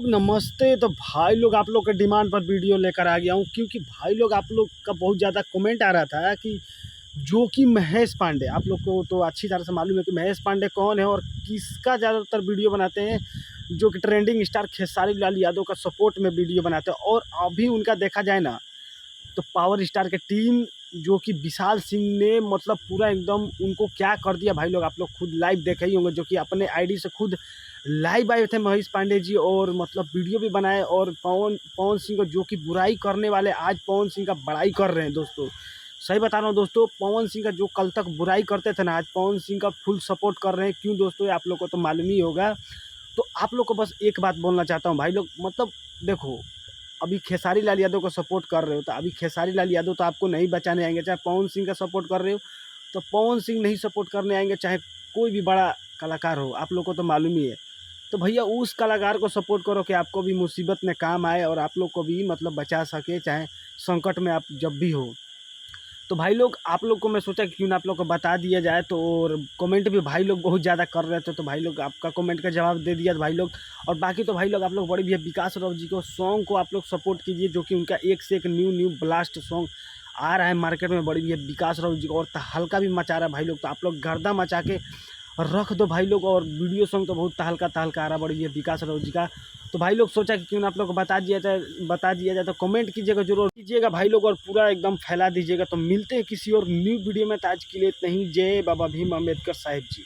लोग नमस्ते। तो भाई लोग आप लोग के डिमांड पर वीडियो लेकर आ गया हूँ, क्योंकि भाई लोग आप लोग का बहुत ज़्यादा कमेंट आ रहा था कि जो कि महेश पांडे, आप लोग को तो अच्छी तरह से मालूम है कि महेश पांडे कौन है और किसका ज़्यादातर वीडियो बनाते हैं। जो कि ट्रेंडिंग स्टार खेसारी लाल यादव का सपोर्ट में वीडियो बनाते हैं। और अभी उनका देखा जाए ना तो पावर स्टार के टीम जो कि विशाल सिंह ने मतलब पूरा एकदम उनको क्या कर दिया। भाई लोग आप लोग खुद लाइव देखे ही होंगे, जो कि अपने आईडी से खुद लाइव आए थे महेश पांडे जी और मतलब वीडियो भी बनाए। और पवन पवन सिंह को जो कि बुराई करने वाले आज पवन सिंह का बड़ाई कर रहे हैं। दोस्तों सही बता रहा हूँ दोस्तों, पवन सिंह का जो कल तक बुराई करते थे ना, आज पवन सिंह का फुल सपोर्ट कर रहे हैं। क्यों दोस्तों, ये आप लोग को तो मालूम ही होगा। तो आप लोग को बस एक बात बोलना चाहता हूँ भाई लोग, मतलब देखो, अभी खेसारी लाल यादव को सपोर्ट कर रहे हो तो अभी खेसारी लाल यादव तो आपको नहीं बचाने आएंगे। चाहे पवन सिंह का सपोर्ट कर रहे हो तो पवन सिंह नहीं सपोर्ट करने आएंगे, चाहे कोई भी बड़ा कलाकार हो, आप लोग को तो मालूम ही है। तो भैया उस कलाकार को सपोर्ट करो कि आपको भी मुसीबत में काम आए और आप लोग को भी मतलब बचा सके, चाहे संकट में आप जब भी हो। तो भाई लोग आप लोग को मैं सोचा कि क्यों ना आप लोग को बता दिया जाए। तो और कमेंट भी भाई लोग बहुत ज़्यादा कर रहे थे, तो भाई लोग आपका कमेंट का जवाब दे दिया भाई लोग। और बाकी तो भाई लोग आप लोग बड़े भैया विकास राव जी को सॉन्ग को आप लोग सपोर्ट कीजिए, जो कि उनका एक से एक न्यू ब्लास्ट सॉन्ग आ रहा है मार्केट में। बड़ी भैया विकास राव जी को और तहलका भी मचा रहा है भाई लोग। तो आप लोग गर्दा मचा के रख दो भाई लोग। और वीडियो सॉन्ग तो बहुत तहलका तहलका आ रहा है बड़ी भैया विकास राव जी का। तो भाई लोग सोचा कि क्यों ना आप लोग को बता दिया जाए। तो कमेंट कीजिएगा, जरूर कीजिएगा भाई लोग, और पूरा एकदम फैला दीजिएगा। तो मिलते हैं किसी और न्यू वीडियो में। तो आज के लिए इतना ही। जय बाबा भीम अम्बेडकर साहिब जी।